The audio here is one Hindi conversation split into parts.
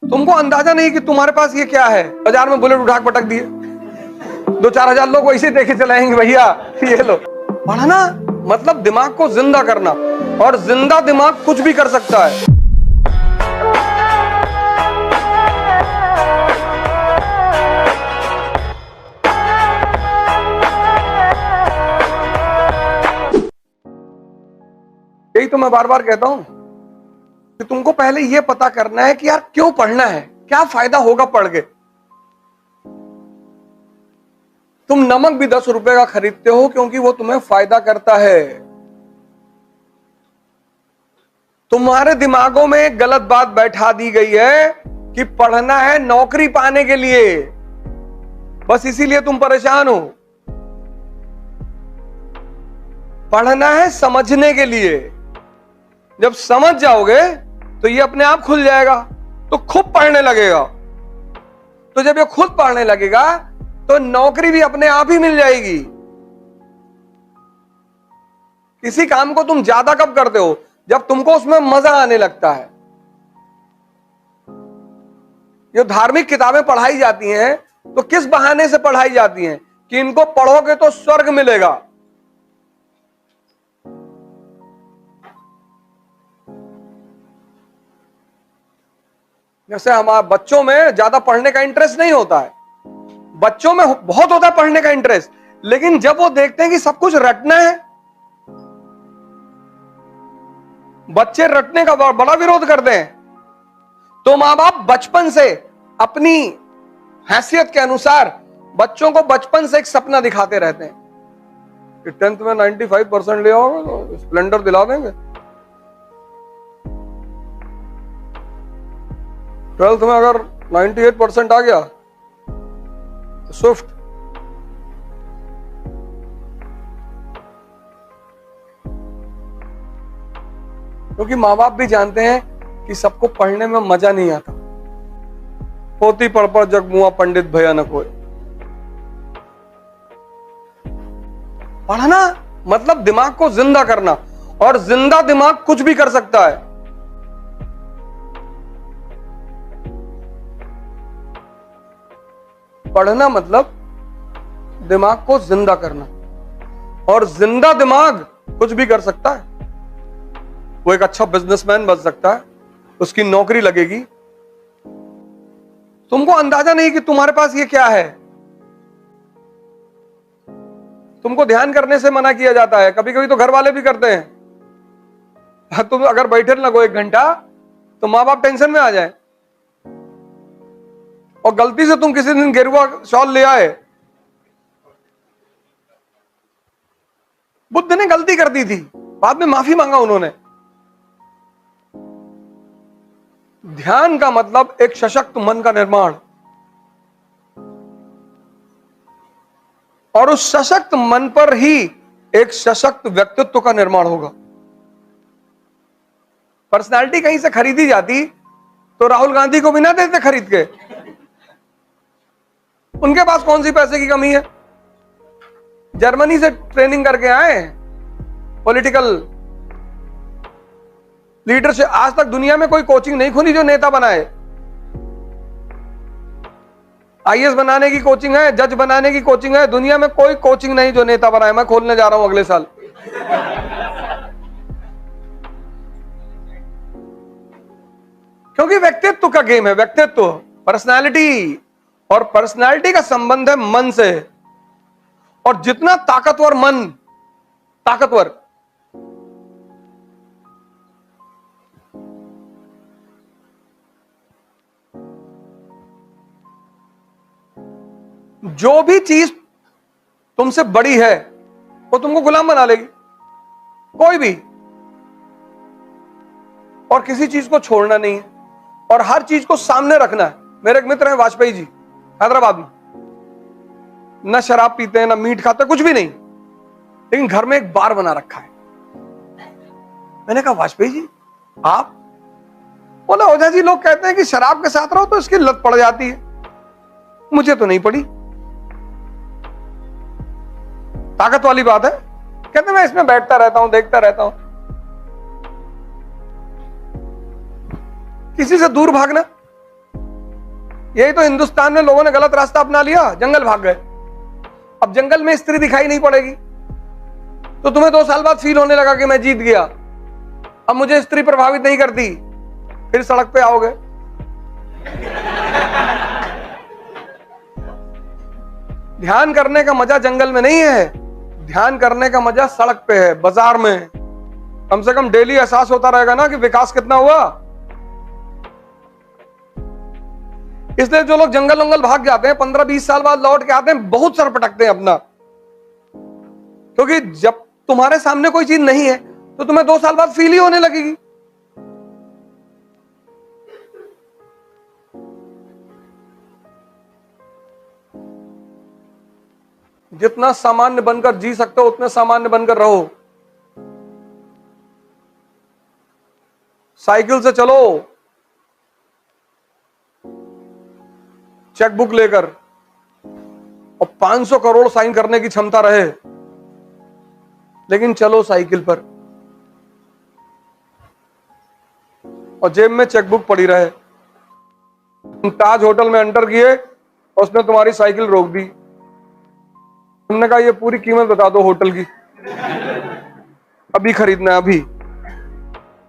तुमको अंदाजा नहीं कि तुम्हारे पास ये क्या है। बाजार में बुलेट उठा के पटक दिए, 2-4 हजार लोग वैसे देखे चलाएंगे भैया ये लो। पढ़ना मतलब दिमाग को जिंदा करना, और जिंदा दिमाग कुछ भी कर सकता है। यही तो मैं बार बार कहता हूं कि तुमको पहले यह पता करना है कि यार क्यों पढ़ना है, क्या फायदा होगा पढ़ के। तुम नमक भी 10 रुपए का खरीदते हो क्योंकि वो तुम्हें फायदा करता है। तुम्हारे दिमागों में एक गलत बात बैठा दी गई है कि पढ़ना है नौकरी पाने के लिए, बस इसीलिए तुम परेशान हो। पढ़ना है समझने के लिए। जब समझ जाओगे तो ये अपने आप खुल जाएगा, तो खुद पढ़ने लगेगा। तो जब ये खुद पढ़ने लगेगा तो नौकरी भी अपने आप ही मिल जाएगी। किसी काम को तुम ज्यादा कब करते हो? जब तुमको उसमें मजा आने लगता है। ये धार्मिक किताबें पढ़ाई जाती हैं तो किस बहाने से पढ़ाई जाती हैं कि इनको पढ़ोगे तो स्वर्ग मिलेगा। जैसे हमारे बच्चों में ज्यादा पढ़ने का इंटरेस्ट नहीं होता है, बच्चों में बहुत होता है पढ़ने का इंटरेस्ट, लेकिन जब वो देखते हैं कि सब कुछ रटना है, बच्चे रटने का बड़ा विरोध करते हैं। तो मां बाप बचपन से अपनी हैसियत के अनुसार बच्चों को बचपन से एक सपना दिखाते रहते हैं कि 10th में 95% ले आओगे तो स्प्लेंडर दिला देंगे, 12th में अगर 98% आ गया तो स्विफ्ट। क्योंकि मां बाप भी जानते हैं कि सबको पढ़ने में मजा नहीं आता। पोती पढ़ पढ़ जग मुआ पंडित भया न कोई। पढ़ना मतलब दिमाग को जिंदा करना, और जिंदा दिमाग कुछ भी कर सकता है। पढ़ना मतलब दिमाग को जिंदा करना, और जिंदा दिमाग कुछ भी कर सकता है। वो एक अच्छा बिजनेसमैन बन सकता है, उसकी नौकरी लगेगी। तुमको अंदाजा नहीं कि तुम्हारे पास ये क्या है। तुमको ध्यान करने से मना किया जाता है, कभी कभी तो घर वाले भी करते हैं। तुम अगर बैठे लगो 1 घंटा तो मां बाप टेंशन में आ जाए, और गलती से तुम किसी दिन गेरुआ शॉल ले आए। बुद्ध ने गलती कर दी थी, बाद में माफी मांगा उन्होंने। ध्यान का मतलब एक सशक्त मन का निर्माण, और उस सशक्त मन पर ही एक सशक्त व्यक्तित्व का निर्माण होगा। पर्सनालिटी कहीं से खरीदी जाती तो राहुल गांधी को भी ना देते खरीद के। उनके पास कौन सी पैसे की कमी है? जर्मनी से ट्रेनिंग करके आए पॉलिटिकल लीडर से। आज तक दुनिया में कोई कोचिंग नहीं खुली जो नेता बनाए। आईएएस बनाने की कोचिंग है, जज बनाने की कोचिंग है, दुनिया में कोई कोचिंग नहीं जो नेता बनाए। मैं खोलने जा रहा हूं अगले साल। क्योंकि व्यक्तित्व का गेम है, व्यक्तित्व, पर्सनालिटी, और पर्सनालिटी का संबंध है मन से। और जितना ताकतवर मन, ताकतवर, जो भी चीज तुमसे बड़ी है वो तुमको गुलाम बना लेगी, कोई भी। और किसी चीज को छोड़ना नहीं है, और हर चीज को सामने रखना है। मेरे एक मित्र हैं वाजपेयी जी, हैदराबाद में, ना शराब पीते हैं, ना मीट खाते, कुछ भी नहीं, लेकिन घर में एक बार बना रखा है। मैंने कहा वाजपेयी जी आप? बोले ओझा जी लोग कहते हैं कि शराब के साथ रहो तो इसकी लत पड़ जाती है, मुझे तो नहीं पड़ी। ताकत वाली बात है। कहते मैं इसमें बैठता रहता हूं, देखता रहता हूं। किसी से दूर भागना, यही तो हिंदुस्तान में लोगों ने गलत रास्ता अपना लिया, जंगल भाग गए। अब जंगल में स्त्री दिखाई नहीं पड़ेगी तो तुम्हें 2 साल बाद फील होने लगा कि मैं जीत गया, अब मुझे स्त्री प्रभावित नहीं करती, फिर सड़क पे आओगे। ध्यान करने का मजा जंगल में नहीं है, ध्यान करने का मजा सड़क पे है, बाजार में। कम से कम डेली एहसास होता रहेगा ना कि विकास कितना हुआ। इसलिए जो लोग जंगल वंगल भाग जाते हैं 15-20 साल बाद लौट के आते हैं, बहुत सर पटकते हैं अपना, क्योंकि जब तुम्हारे सामने कोई चीज नहीं है तो तुम्हें 2 साल बाद फील ही होने लगेगी। जितना सामान्य बनकर जी सकते हो उतने सामान्य बनकर रहो। साइकिल से चलो, चेकबुक लेकर, और 500 करोड़ साइन करने की क्षमता रहे, लेकिन चलो साइकिल पर, और जेब में चेकबुक पड़ी रहे। तुम ताज होटल में एंटर किए और उसने तुम्हारी साइकिल रोक दी। तुमने कहा ये पूरी कीमत बता दो होटल की, अभी खरीदना है अभी,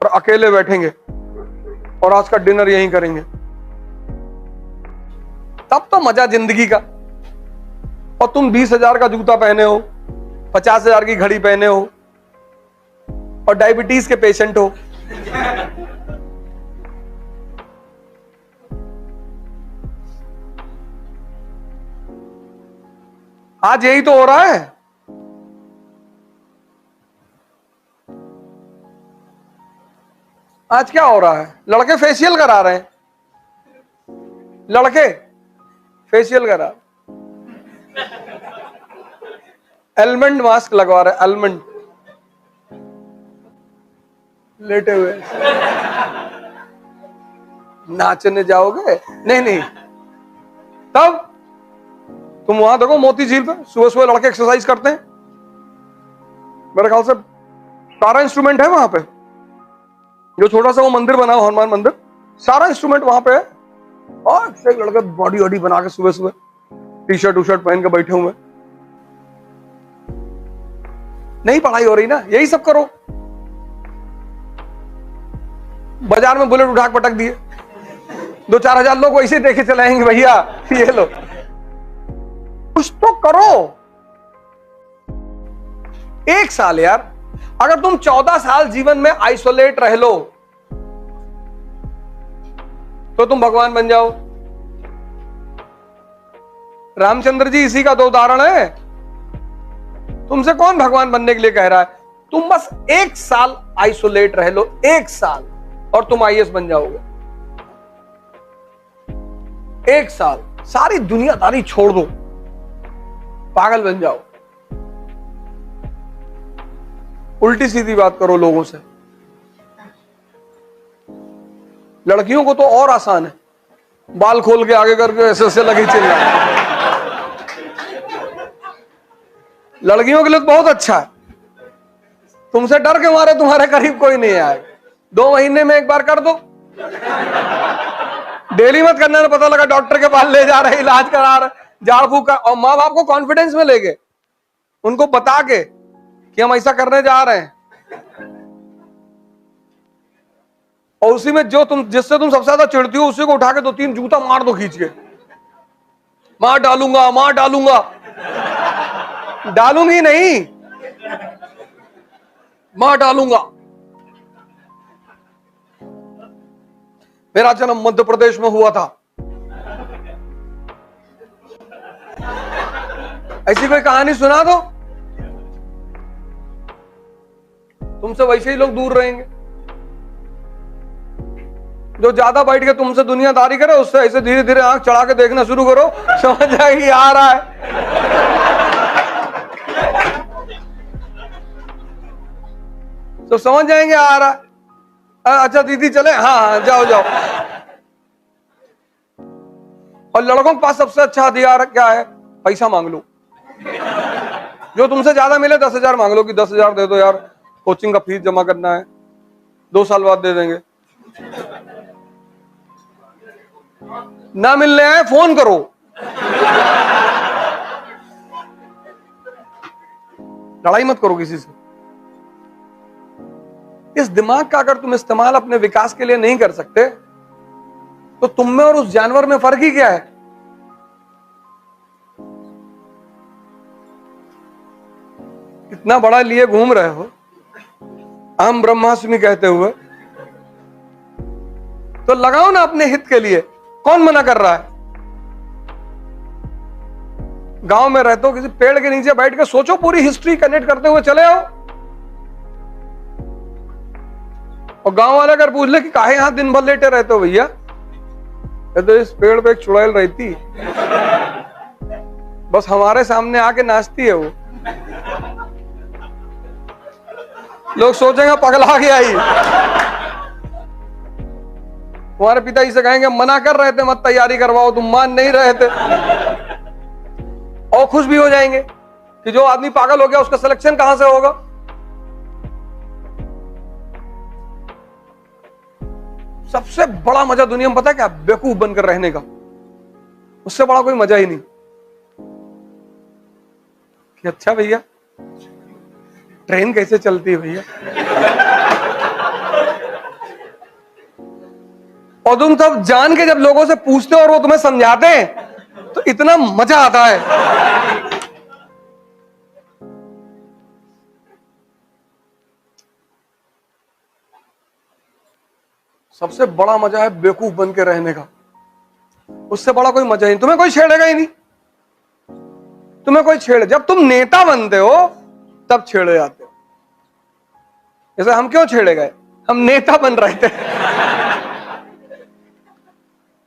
और अकेले बैठेंगे और आज का डिनर यहीं करेंगे। तब तो मजा जिंदगी का। और तुम 20,000 का जूता पहने हो, 50,000 की घड़ी पहने हो, और डायबिटीज के पेशेंट हो। आज यही तो हो रहा है। आज क्या हो रहा है? लड़के फेशियल करा रहे हैं, लड़के फेशियल करा, एलमंड मास्क लगवा रहे, एलमंड, लेटे हुए। नाचने जाओगे? नहीं नहीं। तब तुम वहां देखो मोती झील पे सुबह सुबह लड़के एक्सरसाइज करते हैं, मेरे ख्याल से सारा इंस्ट्रूमेंट है वहां पे। जो छोटा सा वो मंदिर बना हो, हनुमान मंदिर, सारा इंस्ट्रूमेंट वहां पे है, और एक लड़के बॉडी वॉडी बना के सुबह सुबह टी शर्ट पहन के बैठे हुए। नहीं पढ़ाई हो रही ना, यही सब करो। बाजार में बुलेट उठा के पटक दिए, 2-4 हजार लोग वैसे देखे चलाएंगे, भैया ये लो। कुछ तो करो। 1 साल यार, अगर तुम 14 साल जीवन में आइसोलेट रह लो तो तुम भगवान बन जाओ। रामचंद्र जी इसी का तो उदाहरण है। तुमसे कौन भगवान बनने के लिए कह रहा है? तुम बस 1 साल आइसोलेट रह लो, 1 साल, और तुम आईएएस बन जाओगे। 1 साल सारी दुनियादारी छोड़ दो, पागल बन जाओ। उल्टी सीधी बात करो लोगों से। लड़कियों को तो और आसान है, बाल खोल के आगे करके ऐसे ऐसे लगी चल रहा है। लड़कियों के लिए तो बहुत अच्छा है, तुमसे डर के मारे तुम्हारे करीब कोई नहीं आए। 2 महीने में 1 बार कर दो, डेली मत करना। पता लगा डॉक्टर के पास ले जा रहे, इलाज करा रहे, झाड़ फूक का। और माँ बाप को कॉन्फिडेंस में लेके, उनको बता के कि हम ऐसा करने जा रहे हैं, और उसी में जो जिससे तुम सबसे ज्यादा चिढ़ती हो उसी को उठा के 2-3 जूता मार दो खींच के। मार डालूंगा, मार डालूंगा। डालूंगी नहीं, मार डालूंगा। मेरा जन्म मध्य प्रदेश में हुआ था, ऐसी कोई कहानी सुना दो, तुमसे वैसे ही लोग दूर रहेंगे। जो ज्यादा बैठ के तुमसे दुनियादारी करे उससे ऐसे धीरे धीरे आंख चढ़ा के देखना शुरू करो, समझ जाएगी आ रहा है। तो समझ जाएंगे आ रहा है। अच्छा दीदी चले, हाँ जाओ जाओ। और लड़कों के पास सबसे अच्छा हथियार क्या है? पैसा मांग लो। जो तुमसे ज्यादा मिले 10,000 मांग लो कि 10,000 दे दो यार, कोचिंग का फीस जमा करना है, 2 साल बाद दे देंगे। ना मिलने आए फोन करो। लड़ाई मत करो किसी से। इस दिमाग का अगर तुम इस्तेमाल अपने विकास के लिए नहीं कर सकते तो तुम में और उस जानवर में फर्क ही क्या है? इतना बड़ा लिए घूम रहे हो अहम ब्रह्मास्मि कहते हुए, तो लगाओ ना अपने हित के लिए। कौन मना कर रहा है? गांव में रहते हो, किसी पेड़ के नीचे बैठ के सोचो, पूरी हिस्ट्री कनेक्ट करते हुए चले आओ। और गांव वाले अगर पूछ ले कि काहे यहां दिन भर लेटे रहते हो भैया, तो इस पेड़ पे एक चुड़ैल रहती, बस हमारे सामने आके नाचती है वो। लोग सोचेंगे पगला गया ही। तुम्हारे पिताजी से कहेंगे मना कर रहे थे मत तैयारी करवाओ, तुम मान नहीं रहे थे। और खुश भी हो जाएंगे कि जो आदमी पागल हो गया उसका सिलेक्शन कहां से होगा। सबसे बड़ा मजा दुनिया में पता है क्या? बेवकूफ बनकर रहने का। उससे बड़ा कोई मजा ही नहीं कि अच्छा भैया ट्रेन कैसे चलती है भैया, और तुम तब जान के जब लोगों से पूछते हो और वो तुम्हें समझाते हैं तो इतना मजा आता है। सबसे बड़ा मजा है बेवकूफ बन के रहने का। उससे बड़ा कोई मजा ही नहीं। तुम्हें कोई छेड़ेगा ही नहीं। तुम्हें कोई छेड़े, जब तुम नेता बनते हो तब छेड़े जाते हो। जैसे हम क्यों छेड़े गए? हम नेता बन रहे थे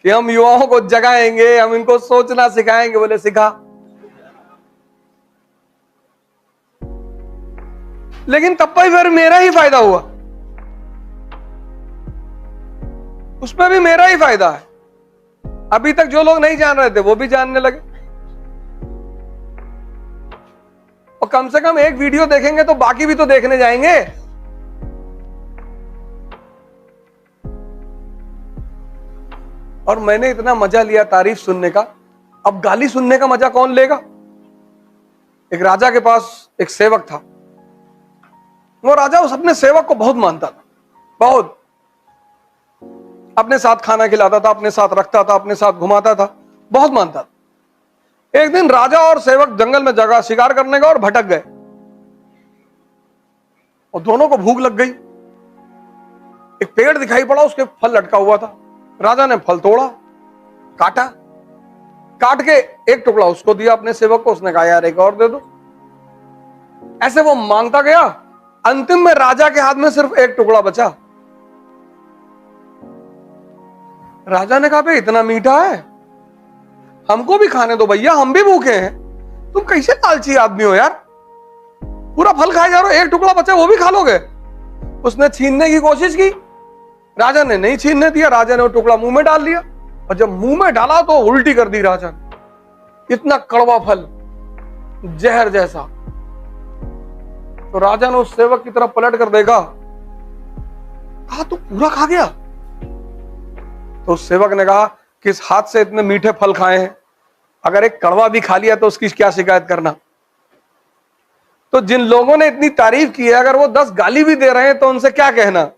कि हम युवाओं को जगाएंगे, हम इनको सोचना सिखाएंगे। बोले सिखा, लेकिन तब पर फिर मेरा ही फायदा हुआ, उसमें भी मेरा ही फायदा है। अभी तक जो लोग नहीं जान रहे थे वो भी जानने लगे, और कम से कम एक वीडियो देखेंगे तो बाकी भी तो देखने जाएंगे। और मैंने इतना मजा लिया तारीफ सुनने का, अब गाली सुनने का मजा कौन लेगा? एक राजा के पास एक सेवक था। वो राजा उस अपने सेवक को बहुत मानता था, बहुत। अपने साथ खाना खिलाता था, अपने साथ रखता था, अपने साथ घुमाता था, बहुत मानता था। एक दिन राजा और सेवक जंगल में जगह शिकार करने गए और भटक गए, और दोनों को भूख लग गई। एक पेड़ दिखाई पड़ा, उसके फल लटका हुआ था। राजा ने फल तोड़ा, काटा, काट के एक टुकड़ा उसको दिया अपने सेवक को। उसने कहा यार एक और दे दो। ऐसे वो मांगता गया, अंतिम में राजा के हाथ में सिर्फ एक टुकड़ा बचा। राजा ने कहा भाई इतना मीठा है, हमको भी खाने दो भैया, हम भी भूखे हैं। तुम कैसे लालची आदमी हो यार, पूरा फल खाए जा रहे हो, एक टुकड़ा बचा वो भी खा लोगे। उसने छीनने की कोशिश की, राजा ने नहीं छीनने दिया। राजा ने वो टुकड़ा मुंह में डाल लिया, और जब मुंह में डाला तो उल्टी कर दी राजा ने। इतना कड़वा फल, जहर जैसा। तो राजा ने उस सेवक की तरफ पलट कर देखा, कहा तू पूरा खा गया? तो उस सेवक ने कहा किस हाथ से इतने मीठे फल खाए हैं, अगर एक कड़वा भी खा लिया तो उसकी क्या शिकायत करना। तो जिन लोगों ने इतनी तारीफ की है, अगर वो 10 गाली भी दे रहे हैं तो उनसे क्या कहना।